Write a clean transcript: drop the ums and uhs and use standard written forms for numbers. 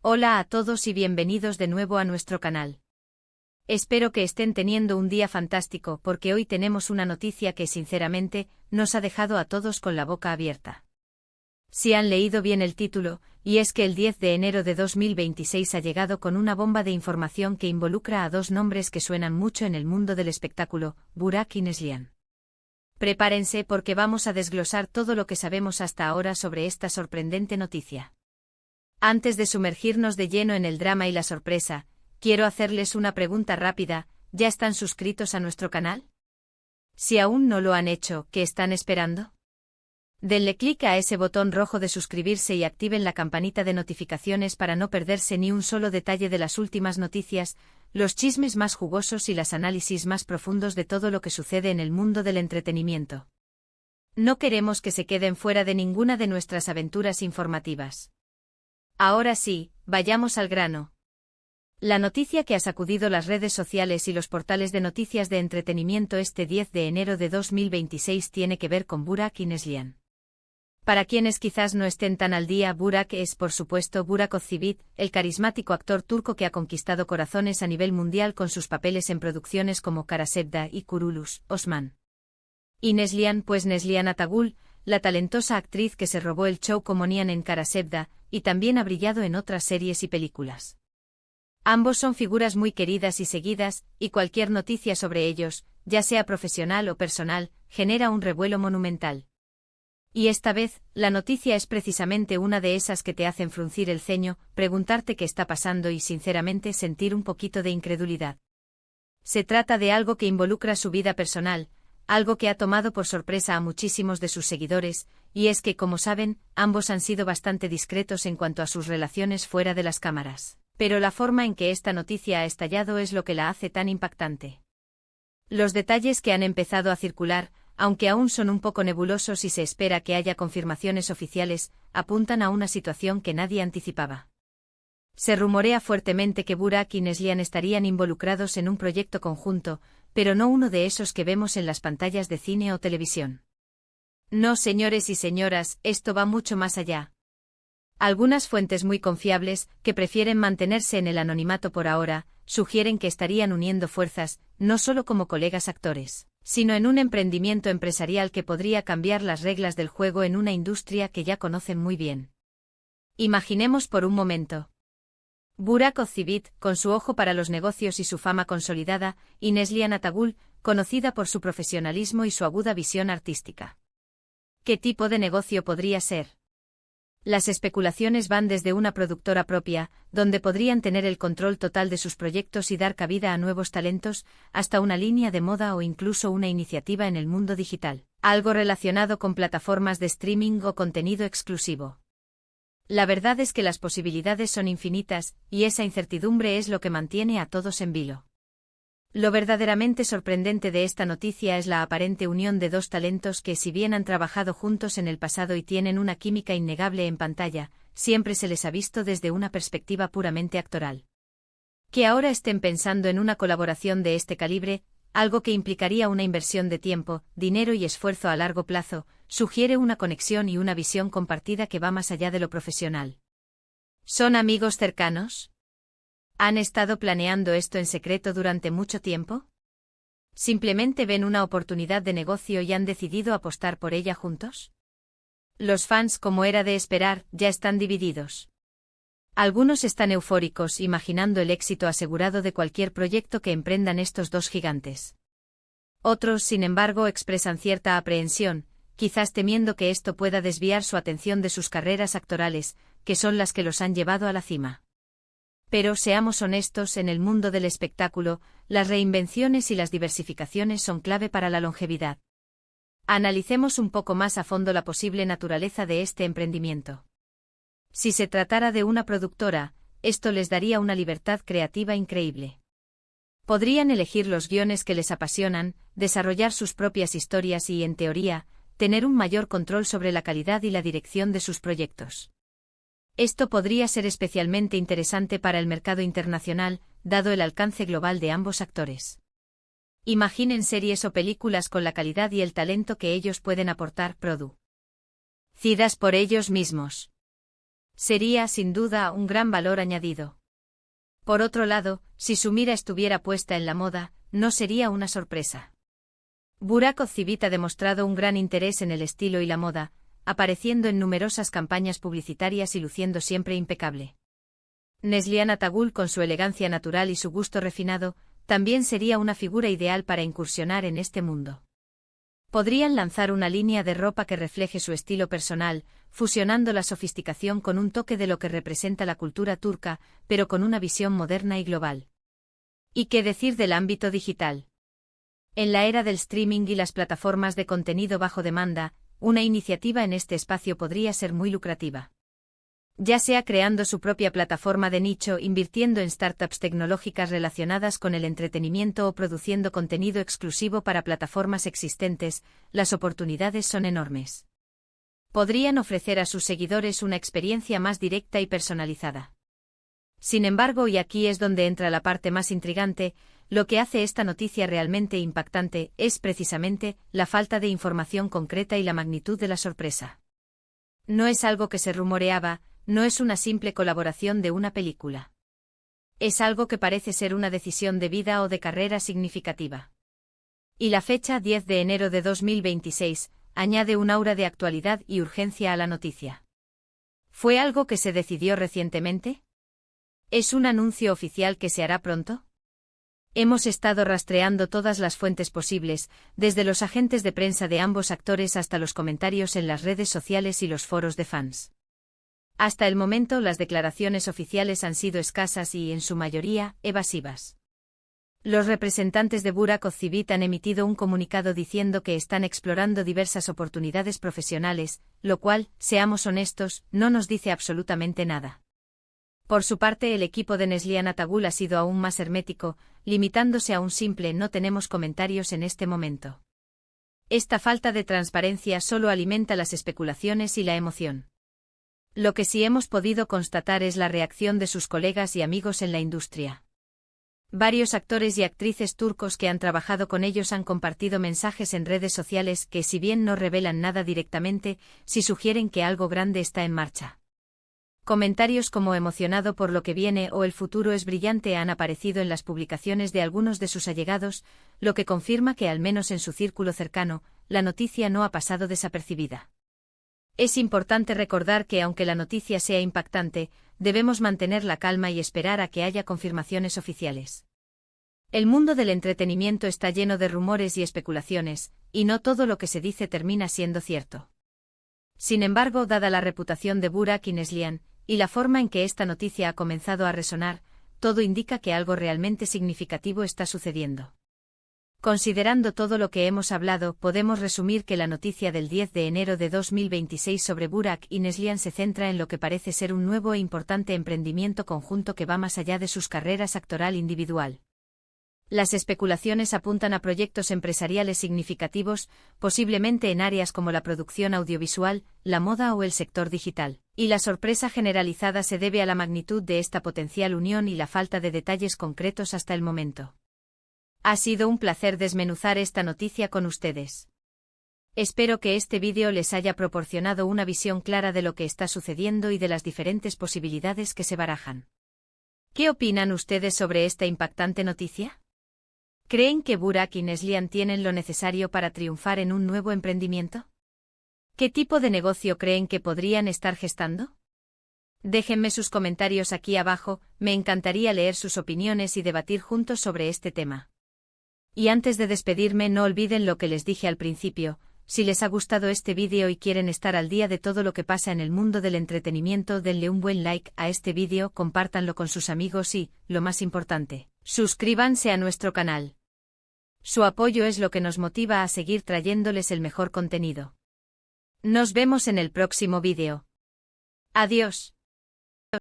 Hola a todos y bienvenidos de nuevo a nuestro canal. Espero que estén teniendo un día fantástico porque hoy tenemos una noticia que sinceramente nos ha dejado a todos con la boca abierta. Si han leído bien el título, y es que el 10 de enero de 2026 ha llegado con una bomba de información que involucra a dos nombres que suenan mucho en el mundo del espectáculo, Burak y Neslihan. Prepárense porque vamos a desglosar todo lo que sabemos hasta ahora sobre esta sorprendente noticia. Antes de sumergirnos de lleno en el drama y la sorpresa, quiero hacerles una pregunta rápida: ¿ya están suscritos a nuestro canal? Si aún no lo han hecho, ¿qué están esperando? Denle clic a ese botón rojo de suscribirse y activen la campanita de notificaciones para no perderse ni un solo detalle de las últimas noticias, los chismes más jugosos y los análisis más profundos de todo lo que sucede en el mundo del entretenimiento. No queremos que se queden fuera de ninguna de nuestras aventuras informativas. Ahora sí, vayamos al grano. La noticia que ha sacudido las redes sociales y los portales de noticias de entretenimiento este 10 de enero de 2026 tiene que ver con Burak y Neslihan. Para quienes quizás no estén tan al día, Burak es, por supuesto, Burak Özçivit, el carismático actor turco que ha conquistado corazones a nivel mundial con sus papeles en producciones como Kara Sevda y Kuruluş, Osman. Y Neslihan, pues Neslihan Atagül, la talentosa actriz que se robó el show como Nihan en Kara Sevda, y también ha brillado en otras series y películas. Ambos son figuras muy queridas y seguidas, y cualquier noticia sobre ellos, ya sea profesional o personal, genera un revuelo monumental. Y esta vez, la noticia es precisamente una de esas que te hacen fruncir el ceño, preguntarte qué está pasando y sinceramente sentir un poquito de incredulidad. Se trata de algo que involucra su vida personal, algo que ha tomado por sorpresa a muchísimos de sus seguidores, y es que, como saben, ambos han sido bastante discretos en cuanto a sus relaciones fuera de las cámaras. Pero la forma en que esta noticia ha estallado es lo que la hace tan impactante. Los detalles que han empezado a circular, aunque aún son un poco nebulosos y se espera que haya confirmaciones oficiales, apuntan a una situación que nadie anticipaba. Se rumorea fuertemente que Burak y Neslihan estarían involucrados en un proyecto conjunto, pero no uno de esos que vemos en las pantallas de cine o televisión. No, señores y señoras, esto va mucho más allá. Algunas fuentes muy confiables, que prefieren mantenerse en el anonimato por ahora, sugieren que estarían uniendo fuerzas, no solo como colegas actores, sino en un emprendimiento empresarial que podría cambiar las reglas del juego en una industria que ya conocen muy bien. Imaginemos por un momento. Burak Özçivit, con su ojo para los negocios y su fama consolidada, y Neslihan Atagül, conocida por su profesionalismo y su aguda visión artística. ¿Qué tipo de negocio podría ser? Las especulaciones van desde una productora propia, donde podrían tener el control total de sus proyectos y dar cabida a nuevos talentos, hasta una línea de moda o incluso una iniciativa en el mundo digital, algo relacionado con plataformas de streaming o contenido exclusivo. La verdad es que las posibilidades son infinitas, y esa incertidumbre es lo que mantiene a todos en vilo. Lo verdaderamente sorprendente de esta noticia es la aparente unión de dos talentos que, si bien han trabajado juntos en el pasado y tienen una química innegable en pantalla, siempre se les ha visto desde una perspectiva puramente actoral. Que ahora estén pensando en una colaboración de este calibre, algo que implicaría una inversión de tiempo, dinero y esfuerzo a largo plazo, sugiere una conexión y una visión compartida que va más allá de lo profesional. ¿Son amigos cercanos? ¿Han estado planeando esto en secreto durante mucho tiempo? ¿Simplemente ven una oportunidad de negocio y han decidido apostar por ella juntos? Los fans, como era de esperar, ya están divididos. Algunos están eufóricos, imaginando el éxito asegurado de cualquier proyecto que emprendan estos dos gigantes. Otros, sin embargo, expresan cierta aprehensión, quizás temiendo que esto pueda desviar su atención de sus carreras actorales, que son las que los han llevado a la cima. Pero seamos honestos, en el mundo del espectáculo, las reinvenciones y las diversificaciones son clave para la longevidad. Analicemos un poco más a fondo la posible naturaleza de este emprendimiento. Si se tratara de una productora, esto les daría una libertad creativa increíble. Podrían elegir los guiones que les apasionan, desarrollar sus propias historias y, en teoría, tener un mayor control sobre la calidad y la dirección de sus proyectos. Esto podría ser especialmente interesante para el mercado internacional, dado el alcance global de ambos actores. Imaginen series o películas con la calidad y el talento que ellos pueden aportar, producidas por ellos mismos. Sería, sin duda, un gran valor añadido. Por otro lado, si su mira estuviera puesta en la moda, no sería una sorpresa. Burak Ozcivit ha demostrado un gran interés en el estilo y la moda, apareciendo en numerosas campañas publicitarias y luciendo siempre impecable. Neslihan Atagul, con su elegancia natural y su gusto refinado, también sería una figura ideal para incursionar en este mundo. Podrían lanzar una línea de ropa que refleje su estilo personal, fusionando la sofisticación con un toque de lo que representa la cultura turca, pero con una visión moderna y global. ¿Y qué decir del ámbito digital? En la era del streaming y las plataformas de contenido bajo demanda, una iniciativa en este espacio podría ser muy lucrativa. Ya sea creando su propia plataforma de nicho, invirtiendo en startups tecnológicas relacionadas con el entretenimiento o produciendo contenido exclusivo para plataformas existentes, las oportunidades son enormes. Podrían ofrecer a sus seguidores una experiencia más directa y personalizada. Sin embargo, y aquí es donde entra la parte más intrigante, lo que hace esta noticia realmente impactante es precisamente la falta de información concreta y la magnitud de la sorpresa. No es algo que se rumoreaba, no es una simple colaboración de una película. Es algo que parece ser una decisión de vida o de carrera significativa. Y la fecha 10 de enero de 2026 añade un aura de actualidad y urgencia a la noticia. ¿Fue algo que se decidió recientemente? ¿Es un anuncio oficial que se hará pronto? Hemos estado rastreando todas las fuentes posibles, desde los agentes de prensa de ambos actores hasta los comentarios en las redes sociales y los foros de fans. Hasta el momento las declaraciones oficiales han sido escasas y, en su mayoría, evasivas. Los representantes de Burak Ozcivit han emitido un comunicado diciendo que están explorando diversas oportunidades profesionales, lo cual, seamos honestos, no nos dice absolutamente nada. Por su parte, el equipo de Neslihan Atagul ha sido aún más hermético, limitándose a un simple "no tenemos comentarios en este momento". Esta falta de transparencia solo alimenta las especulaciones y la emoción. Lo que sí hemos podido constatar es la reacción de sus colegas y amigos en la industria. Varios actores y actrices turcos que han trabajado con ellos han compartido mensajes en redes sociales que, si bien no revelan nada directamente, sí sugieren que algo grande está en marcha. Comentarios como "emocionado por lo que viene" o "el futuro es brillante" han aparecido en las publicaciones de algunos de sus allegados, lo que confirma que, al menos en su círculo cercano, la noticia no ha pasado desapercibida. Es importante recordar que, aunque la noticia sea impactante, debemos mantener la calma y esperar a que haya confirmaciones oficiales. El mundo del entretenimiento está lleno de rumores y especulaciones, y no todo lo que se dice termina siendo cierto. Sin embargo, dada la reputación de Burak y Neslihan, y la forma en que esta noticia ha comenzado a resonar, todo indica que algo realmente significativo está sucediendo. Considerando todo lo que hemos hablado, podemos resumir que la noticia del 10 de enero de 2026 sobre Burak y Neslihan se centra en lo que parece ser un nuevo e importante emprendimiento conjunto que va más allá de sus carreras actoral individual. Las especulaciones apuntan a proyectos empresariales significativos, posiblemente en áreas como la producción audiovisual, la moda o el sector digital, y la sorpresa generalizada se debe a la magnitud de esta potencial unión y la falta de detalles concretos hasta el momento. Ha sido un placer desmenuzar esta noticia con ustedes. Espero que este vídeo les haya proporcionado una visión clara de lo que está sucediendo y de las diferentes posibilidades que se barajan. ¿Qué opinan ustedes sobre esta impactante noticia? ¿Creen que Burak y Neslihan tienen lo necesario para triunfar en un nuevo emprendimiento? ¿Qué tipo de negocio creen que podrían estar gestando? Déjenme sus comentarios aquí abajo, me encantaría leer sus opiniones y debatir juntos sobre este tema. Y antes de despedirme, no olviden lo que les dije al principio: si les ha gustado este vídeo y quieren estar al día de todo lo que pasa en el mundo del entretenimiento, denle un buen like a este vídeo, compártanlo con sus amigos y, lo más importante, suscríbanse a nuestro canal. Su apoyo es lo que nos motiva a seguir trayéndoles el mejor contenido. Nos vemos en el próximo vídeo. Adiós.